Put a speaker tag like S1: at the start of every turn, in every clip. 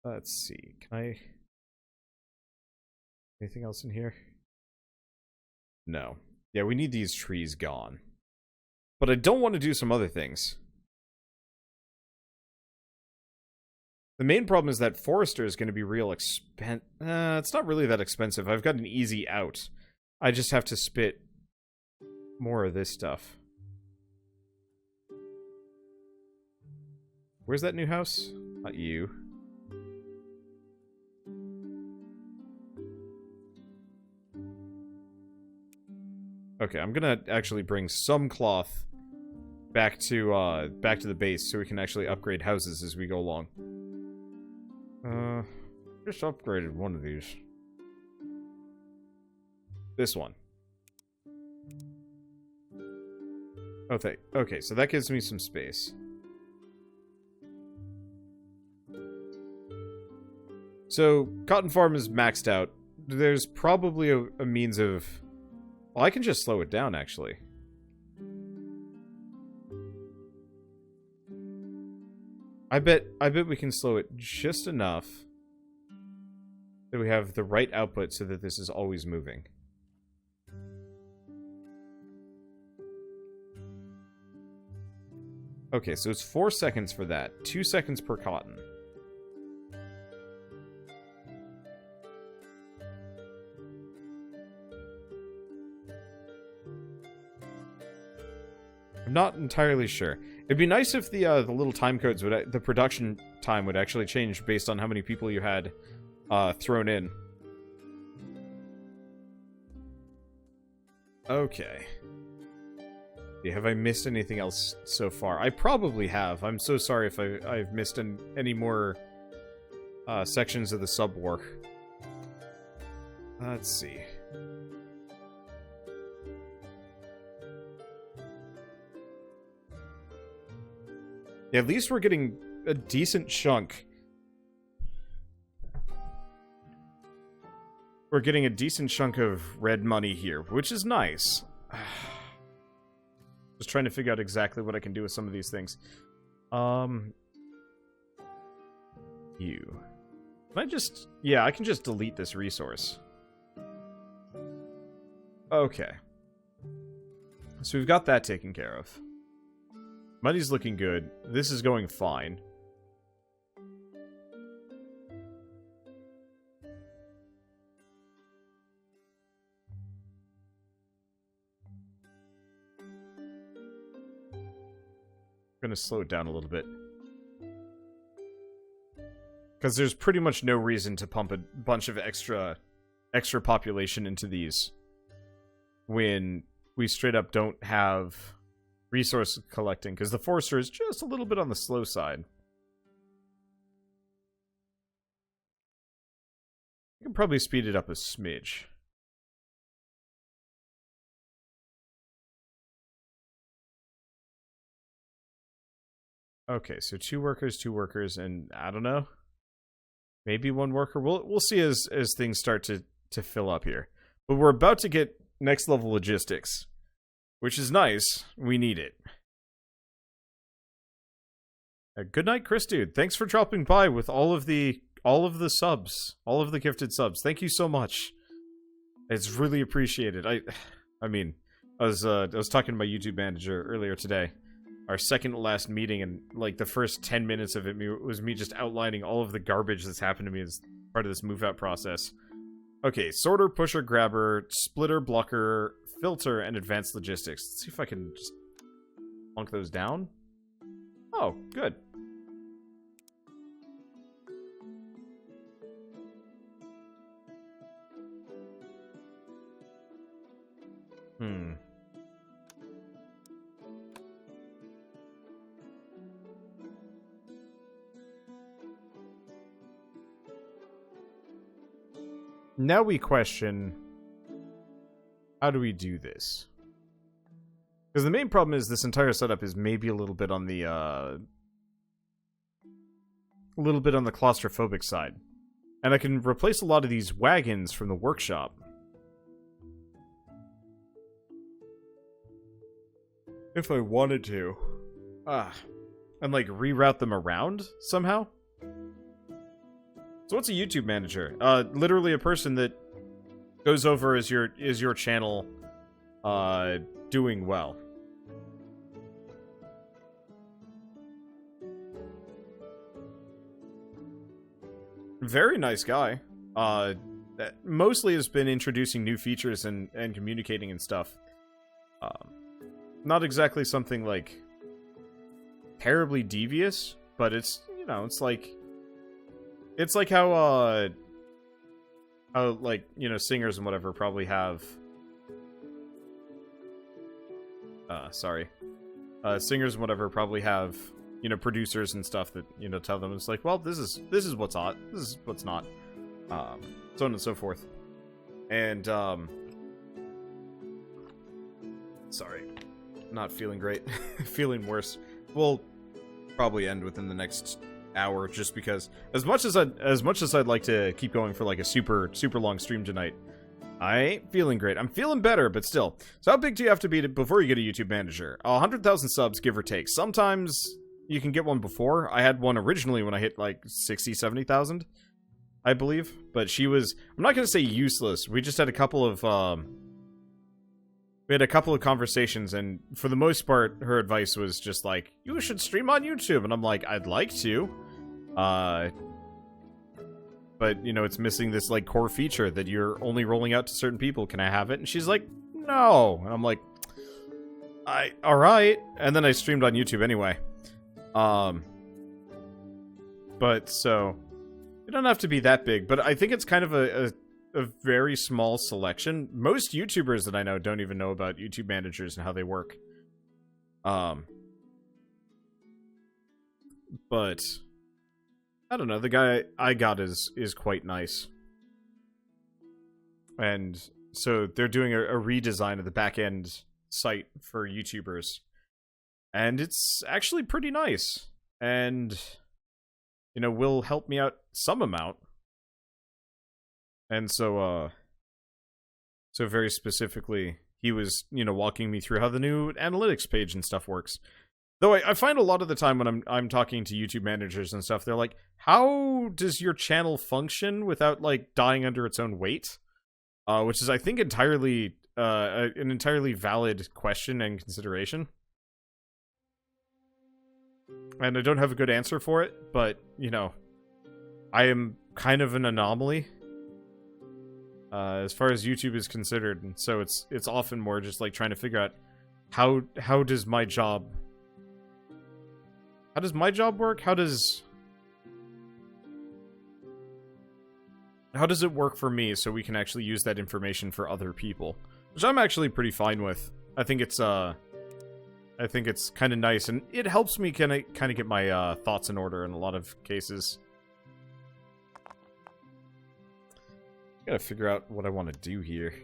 S1: Let's see. Can I... Anything else in here? No. Yeah, we need these trees gone. But I don't want to do some other things. The main problem is that Forester is going to be real expensive. It's not really that expensive. I've got an easy out. I just have to spit more of this stuff. Where's that new house? Not you. Okay, I'm gonna actually bring some cloth back to the base so we can actually upgrade houses as we go along. Just upgraded one of these. This one. Okay, so that gives me some space. So, cotton farm is maxed out. There's probably a means of... Well, I can just slow it down, actually. I bet we can slow it just enough that we have the right output so that this is always moving. Okay, so it's 4 seconds for that. 2 seconds per cotton. I'm not entirely sure. It'd be nice if the little time codes would... The production time would actually change based on how many people you had thrown in. Okay. Yeah, have I missed anything else so far? I probably have. I'm so sorry if I've missed any more sections of the sub-war. Let's see. Yeah, at least we're getting a decent chunk. We're getting a decent chunk of red money here, which is nice. Just trying to figure out exactly what I can do with some of these things. You. Can I just... Yeah, I can just delete this resource. Okay. So we've got that taken care of. Money's looking good. This is going fine. I'm gonna slow it down a little bit. Because there's pretty much no reason to pump a bunch of extra population into these when we straight up don't have resource collecting, because the Forester is just a little bit on the slow side. I can probably speed it up a smidge. Okay, so 2 workers, and I don't know. Maybe 1 worker. We'll see as things start to fill up here. But we're about to get next level logistics, which is nice. We need it. Good night, Chris dude. Thanks for dropping by with all of the subs, all of the gifted subs. Thank you so much. It's really appreciated. I mean, I was talking to my YouTube manager earlier today. Our second to last meeting, and like the first 10 minutes of it was me just outlining all of the garbage that's happened to me as part of this move out process. Okay, sorter, pusher, grabber, splitter, blocker, filter, and advanced logistics. Let's see if I can just plunk those down. Oh, good. Now we question, how do we do this? Because the main problem is this entire setup is maybe a little bit on the claustrophobic side. And I can replace a lot of these wagons from the workshop. If I wanted to. And like reroute them around somehow? So what's a YouTube manager? Literally a person that goes over as your channel doing well. Very nice guy. That mostly has been introducing new features and communicating and stuff. Not exactly something like terribly devious, but it's, you know, it's like how like, you know, singers and whatever probably have singers and whatever probably have, you know, producers and stuff that, you know, tell them it's like, well, this is what's hot, this is what's not, so on and so forth. And sorry, not feeling great. Feeling worse. We'll probably end within the next hour, just because as much as I'd like to keep going for like a super long stream tonight, I ain't feeling great. I'm feeling better, but still. So how big do you have to be before you get a YouTube manager? 100,000 subs, give or take. Sometimes you can get one before. I had one originally when I hit like 60, 70,000, I believe. But she was, I'm not going to say useless. We just had a couple of conversations, and for the most part, her advice was just like, you should stream on YouTube. And I'm like, I'd like to. But, you know, it's missing this, like, core feature that you're only rolling out to certain people. Can I have it? And she's like, no. And I'm like, alright. And then I streamed on YouTube anyway. But, so, it don't have to be that big. But I think it's kind of a very small selection. Most YouTubers that I know don't even know about YouTube managers and how they work. But I don't know, the guy I got is quite nice. And so they're doing a redesign of the back-end site for YouTubers. And it's actually pretty nice. And, you know, will help me out some amount. And so, so very specifically, he was, you know, walking me through how the new analytics page and stuff works. Though I find a lot of the time when I'm talking to YouTube managers and stuff, they're like, how does your channel function without, like, dying under its own weight? Which is, I think, entirely, an entirely valid question and consideration. And I don't have a good answer for it, but, you know, I am kind of an anomaly. As far as YouTube is considered, and so it's often more just like trying to figure out how does my job work? How does it work for me so we can actually use that information for other people, which I'm actually pretty fine with. I think it's kind of nice, and it helps me kind of get my thoughts in order in a lot of cases. Gotta figure out what I want to do here.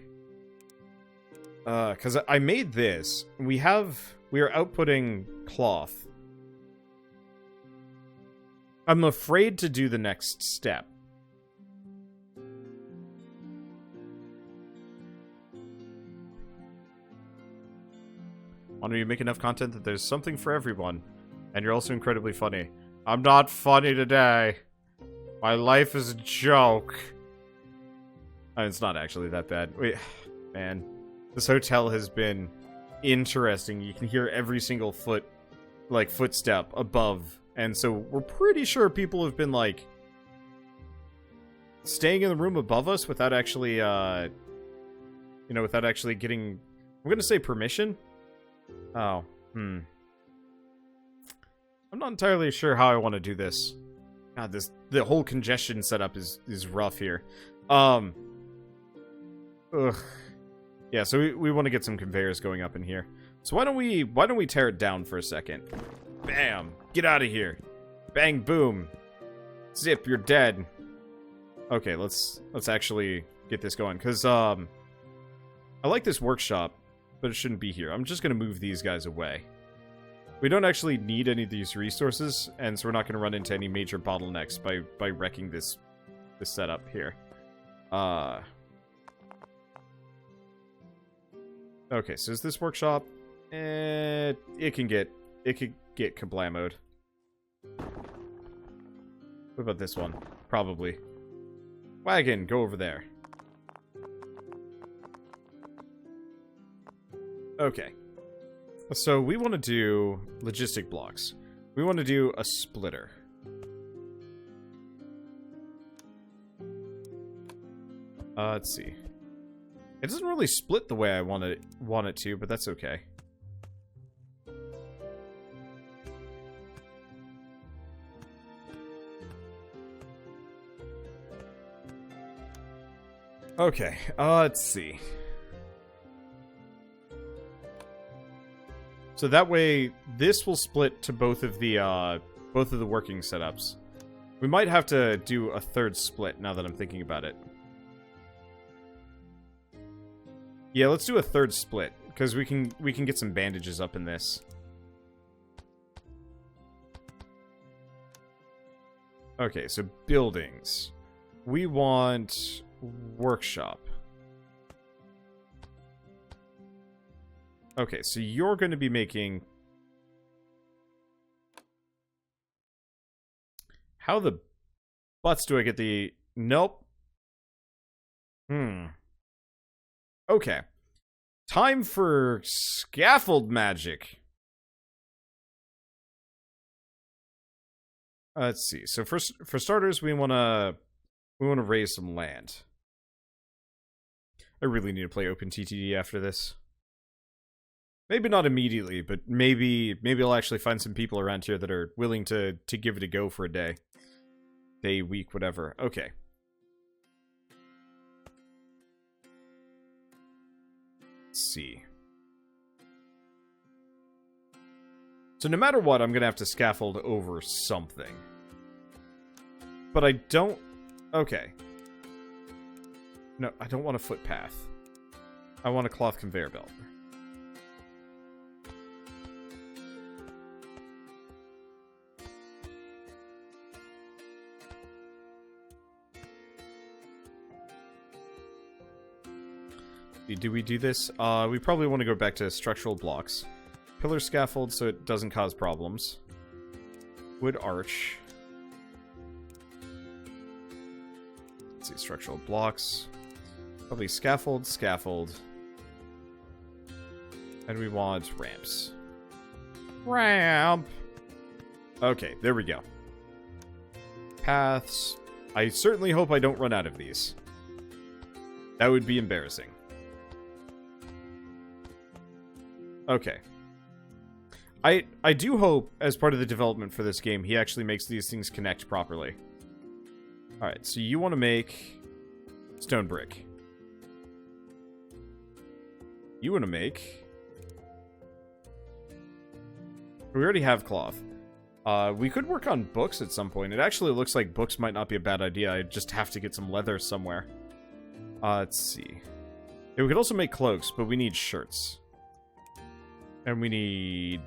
S1: Because I made this. We are outputting cloth. I'm afraid to do the next step. Why don't you make enough content that there's something for everyone? And you're also incredibly funny. I'm not funny today. My life is a joke. It's not actually that bad. Wait, man. This hotel has been interesting. You can hear every single footstep above. And so we're pretty sure people have been, like, staying in the room above us without actually, you know, without actually getting, I'm gonna say permission? Oh, I'm not entirely sure how I want to do this. God, the whole congestion setup is rough here. Ugh. Yeah, so we want to get some conveyors going up in here. So why don't we tear it down for a second? Bam! Get out of here! Bang boom! Zip, you're dead. Okay, let's actually get this going, because I like this workshop, but it shouldn't be here. I'm just gonna move these guys away. We don't actually need any of these resources, and so we're not gonna run into any major bottlenecks by wrecking this setup here. Okay, so is this workshop? It could get kablamoed. What about this one? Probably. Wagon, go over there. Okay. So we want to do logistic blocks. We want to do a splitter. Let's see. It doesn't really split the way I want it to, but that's okay. Okay, let's see. So that way, this will split to both of the working setups. We might have to do a third split now that I'm thinking about it. Yeah, let's do a third split because we can get some bandages up in this. Okay, so buildings. We want workshop. Okay, so you're going to be making... How the butts do I get the... Nope. Okay. Time for scaffold magic. Let's see. So for starters, we want to raise some land. I really need to play OpenTTD after this. Maybe not immediately, but maybe I'll actually find some people around here that are willing to give it a go for a day. Day, week, whatever. Okay. Let's see. So no matter what, I'm going to have to scaffold over something. But I don't... Okay. No, I don't want a footpath. I want a cloth conveyor belt. Do we do this? We probably want to go back to structural blocks. Pillar scaffold so it doesn't cause problems. Wood arch. Let's see, structural blocks. Probably scaffold, scaffold. And we want ramps. Ramp! Okay, there we go. Paths. I certainly hope I don't run out of these. That would be embarrassing. Okay. I do hope, as part of the development for this game, he actually makes these things connect properly. Alright, so you want to make stone brick. You want to make... We already have cloth. We could work on books at some point. It actually looks like books might not be a bad idea. I just have to get some leather somewhere. Let's see. Yeah, we could also make cloaks, but we need shirts. And we need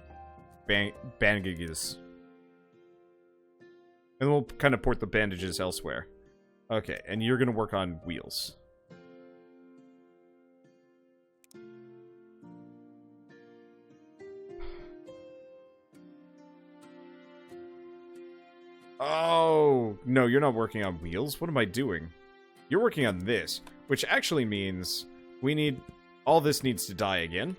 S1: bandages. And we'll kind of port the bandages elsewhere. Okay, and you're going to work on wheels. Oh, no, you're not working on wheels. What am I doing? You're working on this, which actually means we need... All this needs to die again.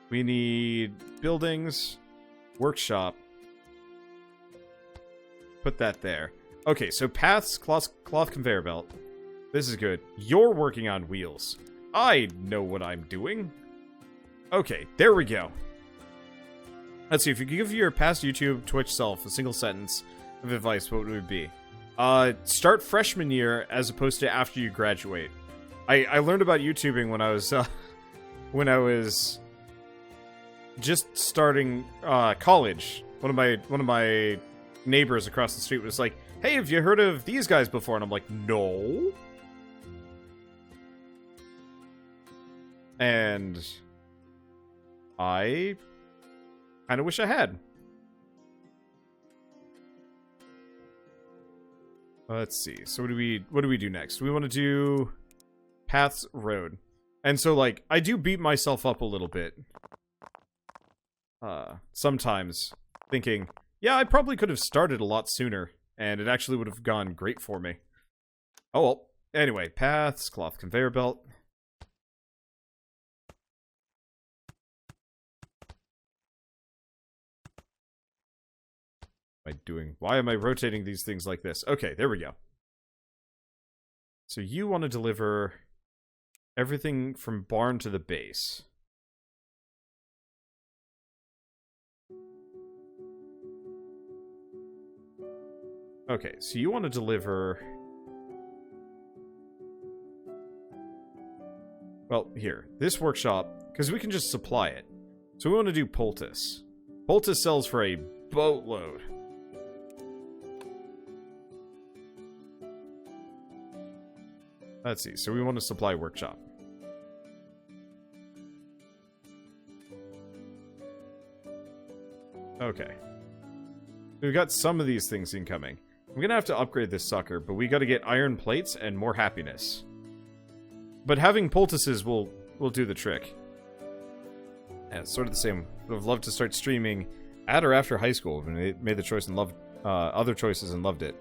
S1: We need buildings, workshop. Put that there. Okay, so paths, cloth conveyor belt. This is good. You're working on wheels. I know what I'm doing. Okay, there we go. Let's see, if you could give your past YouTube, Twitch self a single sentence of advice, what would it be? Start freshman year as opposed to after you graduate. I learned about YouTubing when I was just starting college. One of my neighbors across the street was like, "Hey, have you heard of these guys before?" And I'm like, "No." And I kind of wish I had. Let's see. So what do we do next? We want to do paths, road. And so, like, I do beat myself up a little bit. Sometimes thinking, yeah, I probably could have started a lot sooner, and it actually would have gone great for me. Oh, well. Anyway, paths, cloth conveyor belt. Why am I rotating these things like this? Okay, there we go. So you want to deliver everything from barn to the base. Okay, so you want to deliver... Well, here. This workshop, because we can just supply it. So we want to do poultice. Poultice sells for a boatload. Let's see. So we want to supply workshop. Okay. We've got some of these things incoming. I'm gonna have to upgrade this sucker, but we gotta get iron plates and more happiness. But having poultices will do the trick. Yeah, it's sort of the same. Would have loved to start streaming at or after high school, and I made the choice and loved other choices and loved it.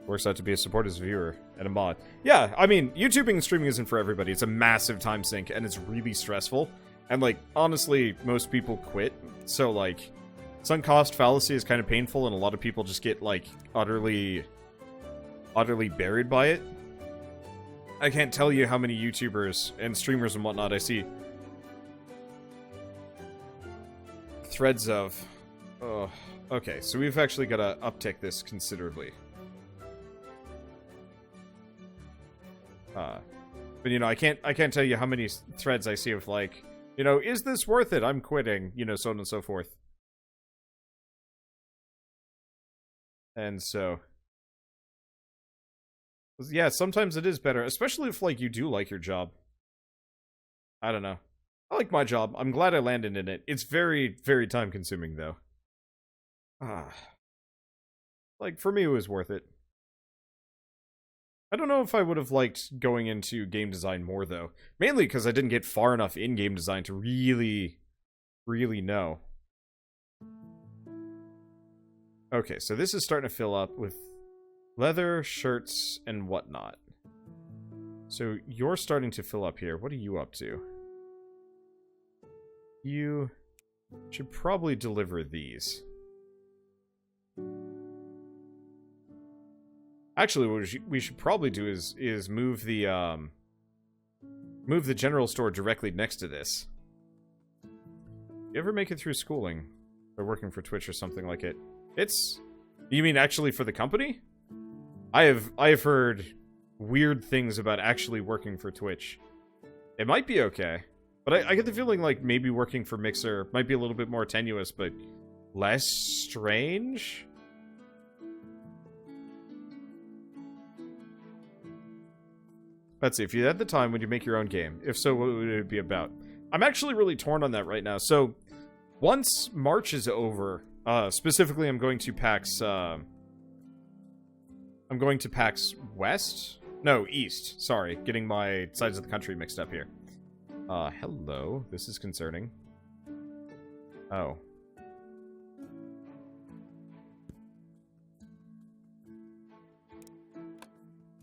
S1: Works out to be a support as a viewer and a mod. Yeah, I mean, YouTubing and streaming isn't for everybody. It's a massive time sink, and it's really stressful. And, like, honestly, most people quit. So, like, sunk cost fallacy is kind of painful, and a lot of people just get, like, utterly buried by it. I can't tell you how many YouTubers and streamers and whatnot I see threads of. Oh, okay, so we've actually got to uptick this considerably. But you know, I can't tell you how many threads I see of like, you know, is this worth it? I'm quitting, you know, so on and so forth. And so, yeah, sometimes it is better, especially if like you do like your job. I don't know. I like my job. I'm glad I landed in it. It's very, very time consuming though. Like for me, it was worth it. I don't know if I would have liked going into game design more, though. Mainly because I didn't get far enough in game design to really know. Okay, so this is starting to fill up with leather, shirts, and whatnot. So you're starting to fill up here. What are you up to? You should probably deliver these. Actually, what we should probably do is move the general store directly next to this. You ever make it through schooling or working for Twitch or something like it? You mean actually for the company? I have heard weird things about actually working for Twitch. It might be okay, but I get the feeling like maybe working for Mixer might be a little bit more tenuous, but less strange. Let's see, if you had the time, would you make your own game? If so, what would it be about? I'm actually really torn on that right now. So, once March is over, specifically I'm going to PAX, West? No, East. Sorry, getting my sides of the country mixed up here. Hello. This is concerning. Oh.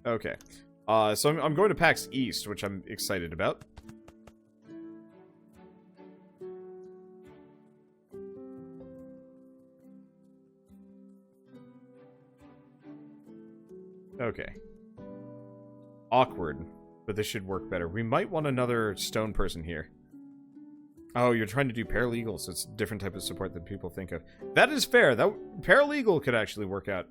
S1: Okay. So I'm going to PAX East, which I'm excited about. Okay. Awkward, but this should work better. We might want another stone person here. Oh, you're trying to do paralegal, so it's a different type of support than people think of. That is fair. That paralegal could actually work out.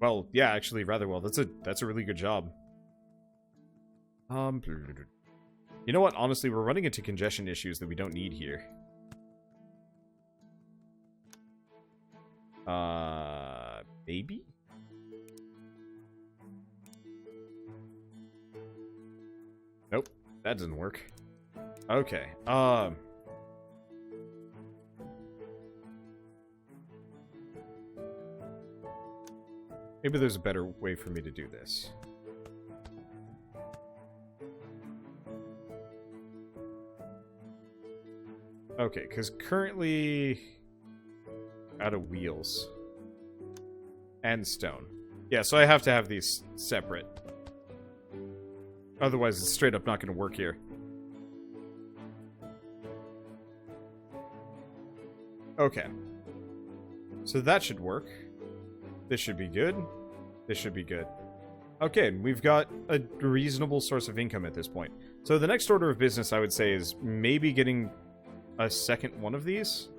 S1: Well, yeah, actually rather well. That's a really good job. You know what? Honestly, we're running into congestion issues that we don't need here. Maybe? Nope, that doesn't work. Okay, maybe there's a better way for me to do this. Okay, because currently out of wheels and stone. Yeah, so I have to have these separate. Otherwise, it's straight up not going to work here. Okay. So that should work. This should be good. This should be good. Okay, we've got a reasonable source of income at this point. So the next order of business, I would say, is maybe getting a second one of these.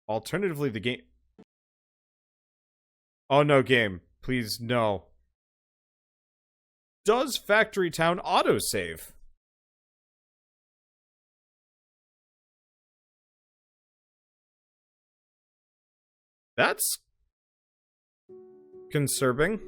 S1: Alternatively, the game... Oh, no, game. Please, no. Does Factory Town autosave? That's concerning.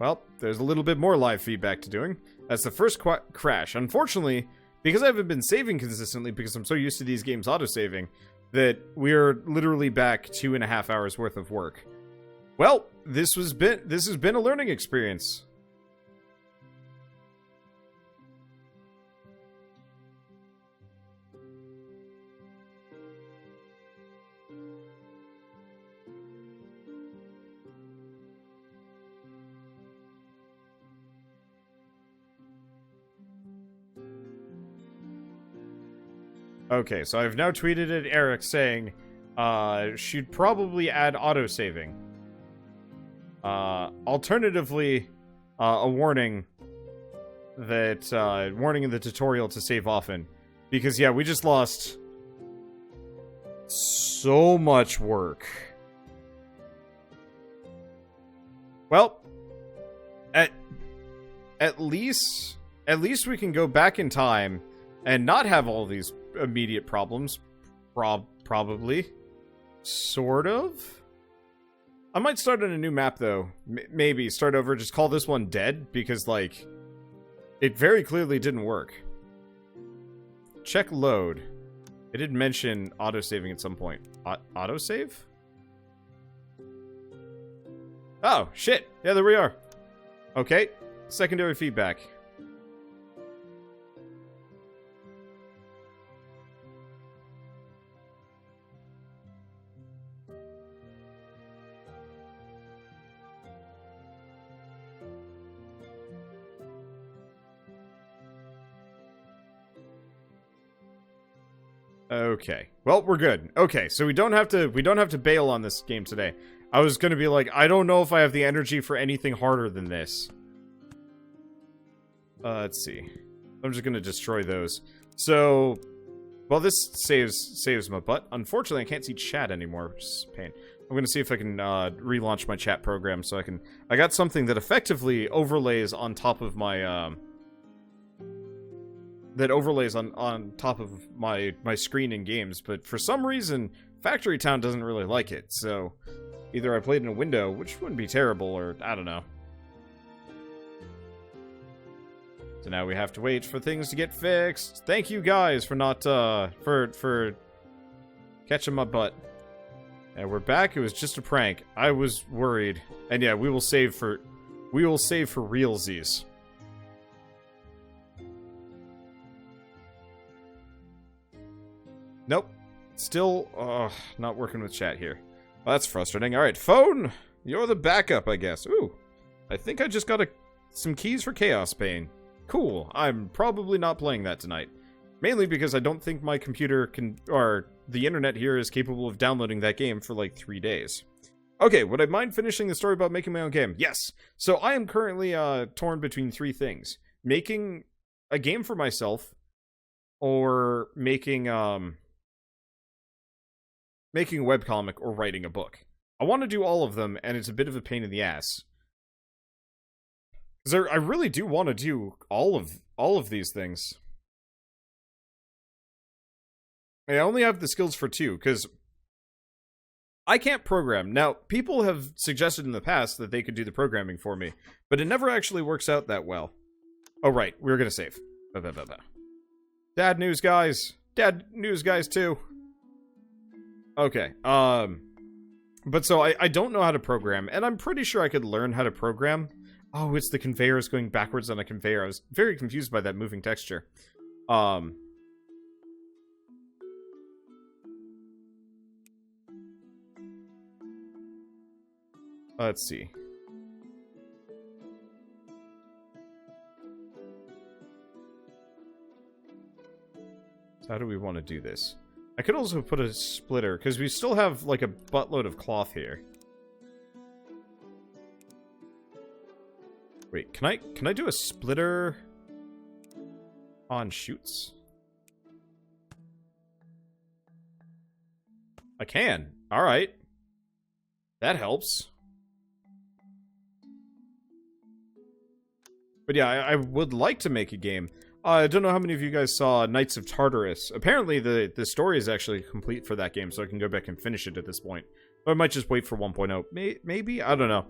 S1: Well, there's a little bit more live feedback to doing. That's the first crash. Unfortunately, because I haven't been saving consistently because I'm so used to these games autosaving, that we're literally back 2.5 hours worth of work. Well, this has been a learning experience. Okay, so I've now tweeted at Eric saying, she'd probably add autosaving. Alternatively, a warning that, warning in the tutorial to save often. Because, yeah, we just lost so much work. Well, at least we can go back in time and not have all these immediate problems. Probably. Sort of. I might start on a new map, though. Maybe start over, just call this one dead, because, like, it very clearly didn't work. Check load. It did mention autosaving at some point. Autosave? Oh, shit. Yeah, there we are. Okay. Secondary feedback. Okay. Well, we're good. Okay, so we don't have to bail on this game today. I was gonna be like, I don't know if I have the energy for anything harder than this. Let's see. I'm just gonna destroy those. So, well, this saves my butt. Unfortunately, I can't see chat anymore, which is a pain. I'm gonna see if I can relaunch my chat program so I got something that effectively overlays on top of my on top of my screen in games, but for some reason, Factory Town doesn't really like it, so either I played in a window, which wouldn't be terrible, or I don't know. So now we have to wait for things to get fixed. Thank you guys for not, for catching my butt. And we're back. It was just a prank. I was worried. And yeah, we will save for realsies. Nope. Still, not working with chat here. Well, that's frustrating. Alright, phone! You're the backup, I guess. Ooh. I think I just got some keys for Chaos Pain. Cool. I'm probably not playing that tonight. Mainly because I don't think my computer or the internet here is capable of downloading that game for like 3 days. Okay, would I mind finishing the story about making my own game? Yes! So I am currently, torn between 3 things. Making a game for myself, or making a webcomic, or writing a book. I want to do all of them, and it's a bit of a pain in the ass. Because I really do want to do all of these things. I only have the skills for 2, because I can't program. Now, people have suggested in the past that they could do the programming for me, but it never actually works out that well. Oh, right. We were going to save. Dad news, guys. Dad news, guys, too. Okay, but so I don't know how to program, and I'm pretty sure I could learn how to program. Oh, it's the conveyors going backwards on a conveyor. I was very confused by that moving texture. Let's see. So how do we want to do this? I could also put a splitter, because we still have, like, a buttload of cloth here. Wait, can I do a splitter on chutes? I can. Alright. That helps. But yeah, I would like to make a game. I don't know how many of you guys saw Knights of Tartarus. Apparently, the story is actually complete for that game, so I can go back and finish it at this point. Or I might just wait for 1.0. Maybe? I don't know.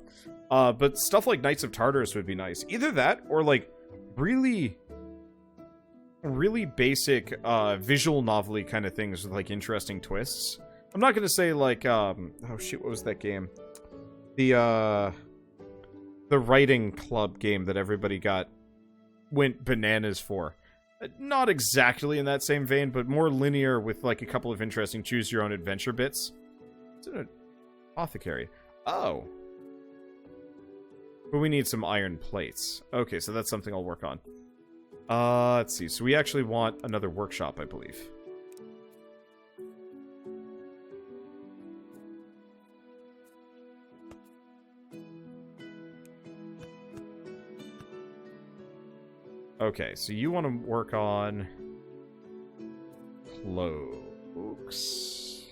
S1: But stuff like Knights of Tartarus would be nice. Either that, or like, really basic, visual novel-y kind of things with, like, interesting twists. I'm not gonna say, like, oh shit, what was that game? The writing club game that everybody went bananas for. Not exactly in that same vein, but more linear with, like, a couple of interesting choose-your-own-adventure bits. It's an apothecary. Oh. But we need some iron plates. Okay, so that's something I'll work on. Let's see. So we actually want another workshop, I believe. Okay, so you want to work on cloaks.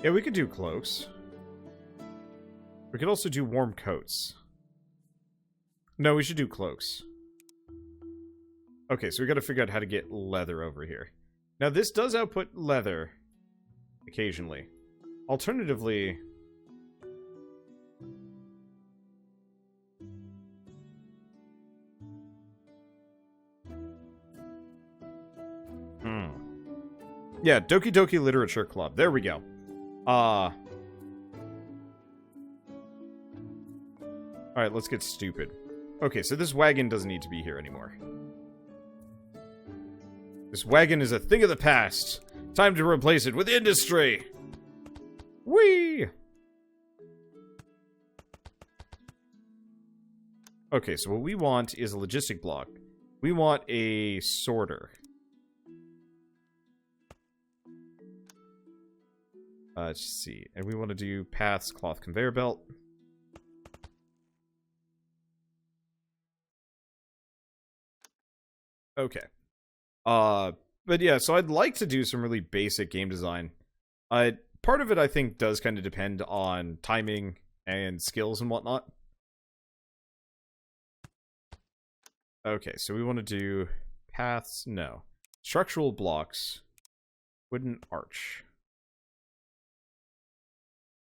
S1: Yeah, we could do cloaks. We could also do warm coats. No, we should do cloaks. Okay, so we gotta figure out how to get leather over here. Now, this does output leather occasionally. Alternatively... Yeah, Doki Doki Literature Club. There we go. Alright, let's get stupid. Okay, so this wagon doesn't need to be here anymore. This wagon is a thing of the past. Time to replace it with industry! Whee! Okay, so what we want is a logistic block. We want a sorter. Let's see. And we want to do paths, cloth, conveyor belt. Okay. But yeah, so I'd like to do some really basic game design. Part of it, I think, does kind of depend on timing and skills and whatnot. Okay, so we want to do paths. No. Structural blocks. Wooden arch.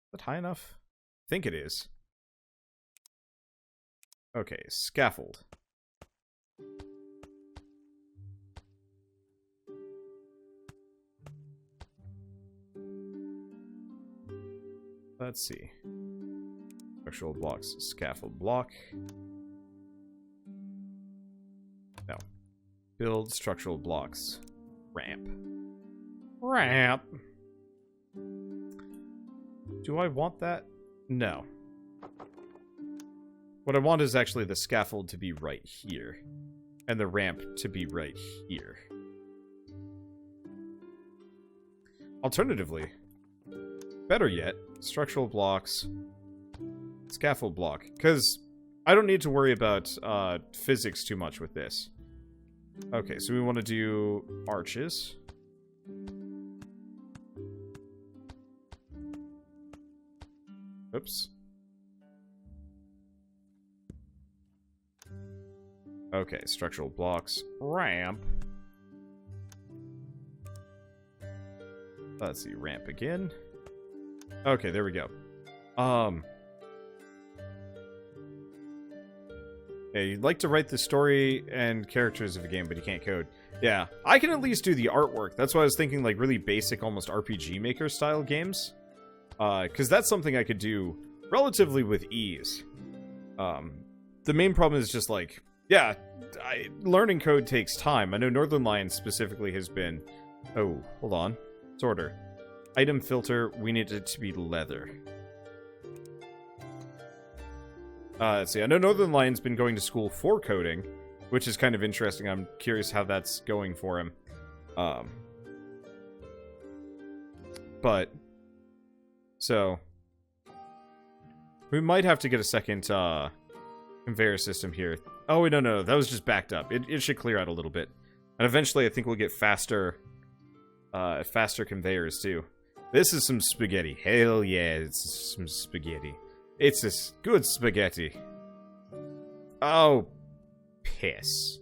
S1: Is that high enough? I think it is. Okay, scaffold. Let's see. Structural blocks, scaffold block. No. Build structural blocks. Ramp. Ramp. Do I want that? No. What I want is actually the scaffold to be right here. And the ramp to be right here. Alternatively, better yet, structural blocks, scaffold block. Because I don't need to worry about physics too much with this. Okay, so we want to do arches. Oops. Okay, structural blocks. Ramp. Let's see, ramp again. Okay, there we go. Yeah, you'd like to write the story and characters of a game, but you can't code. Yeah, I can at least do the artwork. That's why I was thinking, like, really basic, almost RPG Maker style games. Because that's something I could do relatively with ease. The main problem is just, like, yeah, learning code takes time. I know Northern Lions specifically has been... Oh, hold on. Sorter. Item filter, we need it to be leather. Let's see, I know Northern Lion's been going to school for coding, which is kind of interesting. I'm curious how that's going for him. But, so, we might have to get a second, conveyor system here. Oh, wait, no, that was just backed up. It should clear out a little bit. And eventually I think we'll get faster conveyors, too. This is some spaghetti. Hell yeah, it's some spaghetti. It's a good spaghetti. Oh, piss.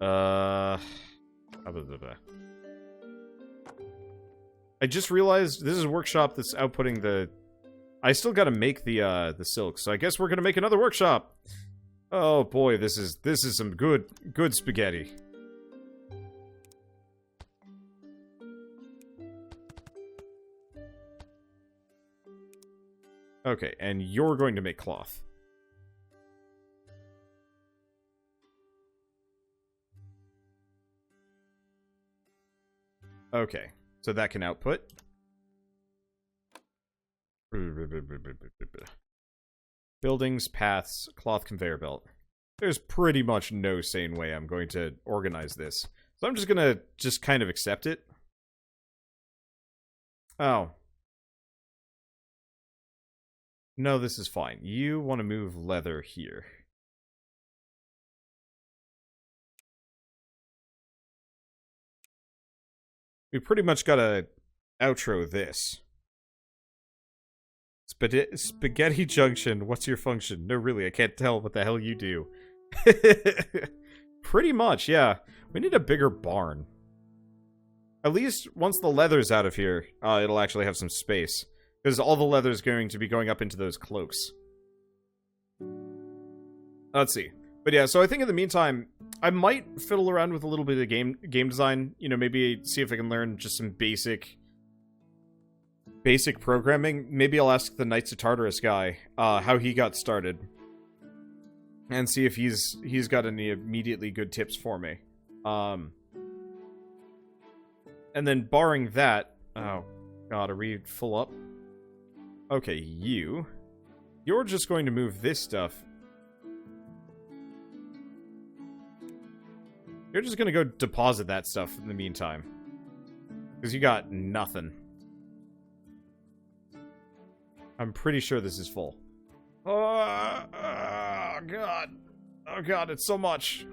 S1: I just realized this is a workshop that's outputting the... I still gotta make the silk, so I guess we're gonna make another workshop. Oh boy, this is some good spaghetti. Okay, and you're going to make cloth. Okay, so that can output. Buildings, paths, cloth conveyor belt. There's pretty much no sane way I'm going to organize this. So I'm just gonna kind of accept it. Oh. No, this is fine. You want to move leather here. We pretty much gotta outro this. Spaghetti Junction, what's your function? No, really, I can't tell what the hell you do. Pretty much, yeah. We need a bigger barn. At least once the leather's out of here, it'll actually have some space. Because all the leather is going to be going up into those cloaks. Let's see. But yeah, so I think in the meantime, I might fiddle around with a little bit of game design. You know, maybe see if I can learn just some basic programming. Maybe I'll ask the Knights of Tartarus guy how he got started. And see if he's got any immediately good tips for me. And then barring that... Oh, God, are we full up? Okay, you're just going to move this stuff. You're just going to go deposit that stuff in the meantime. Because you got nothing. I'm pretty sure this is full. Oh, God. Oh, God, it's so much.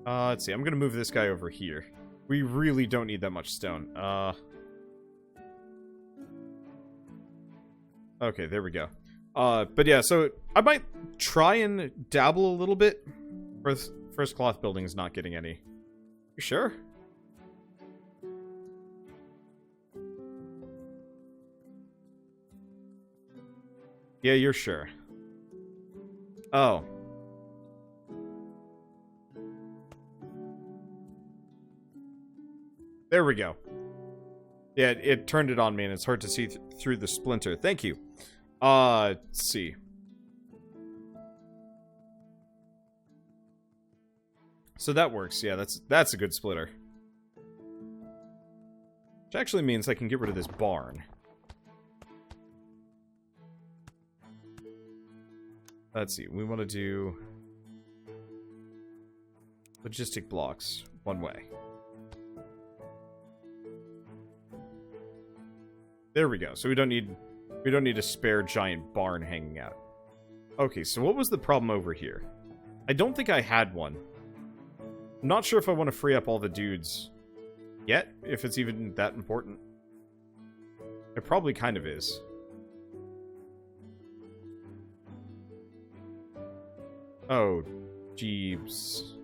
S1: Let's see. I'm going to move this guy over here. We really don't need that much stone. Okay, there we go. But yeah, so I might try and dabble a little bit. First cloth building is not getting any. You sure? Yeah, you're sure. Oh. There we go. Yeah, it turned it on me, and it's hard to see through the splinter. Thank you. Let's see. So that works. Yeah, that's a good splitter. Which actually means I can get rid of this barn. Let's see. We want to do logistic blocks one way. There we go. So we don't need a spare giant barn hanging out. Okay, so what was the problem over here? I don't think I had one. I'm not sure if I want to free up all the dudes yet, if it's even that important. It probably kind of is. Oh, jeebs.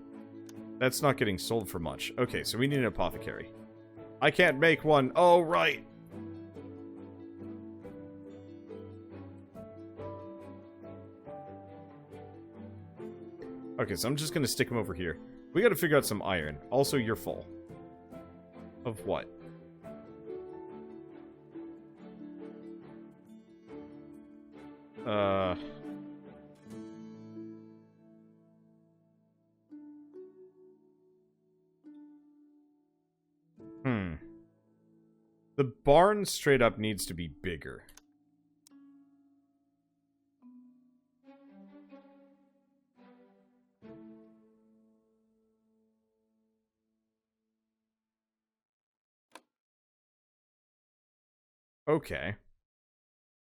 S1: That's not getting sold for much. Okay, so we need an apothecary. I can't make one. Oh, right. Okay, so I'm just gonna stick them over here. We gotta figure out some iron. Also, you're full. Of what? The barn straight up needs to be bigger. Okay.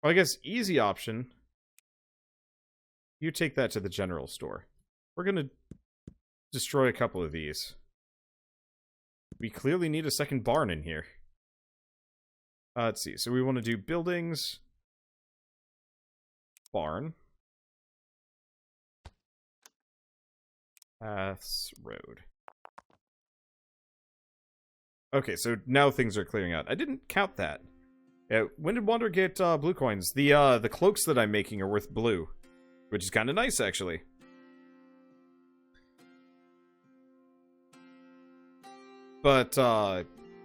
S1: Well, I guess easy option. You take that to the general store. We're gonna destroy a couple of these. We clearly need a second barn in here. Let's see. So we want to do buildings, barn, paths, road. Okay, so now things are clearing out. I didn't count that. When did Wander get blue coins? The cloaks that I'm making are worth blue, which is kind of nice, actually. But,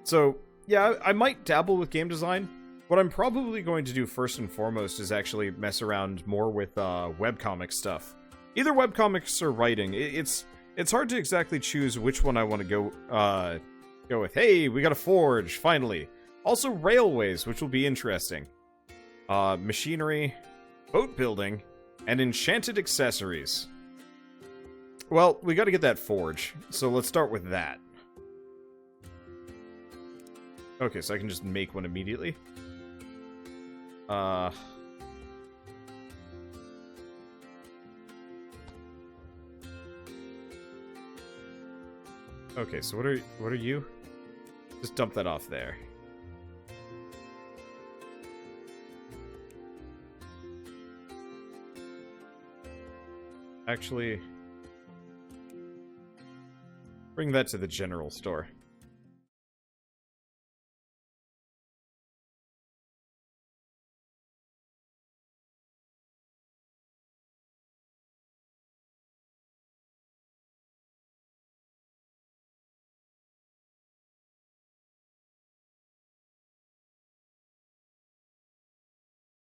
S1: so, yeah, I might dabble with game design. What I'm probably going to do first and foremost is actually mess around more with webcomic stuff. Either webcomics or writing. It's hard to exactly choose which one I want to go with. Hey, we got a forge, finally. Also railways, which will be interesting. Machinery, boat building, and enchanted accessories. Well, we gotta get that forge, so let's start with that. Okay, so I can just make one immediately. Okay, so what are you? Just dump that off there. Actually, bring that to the general store.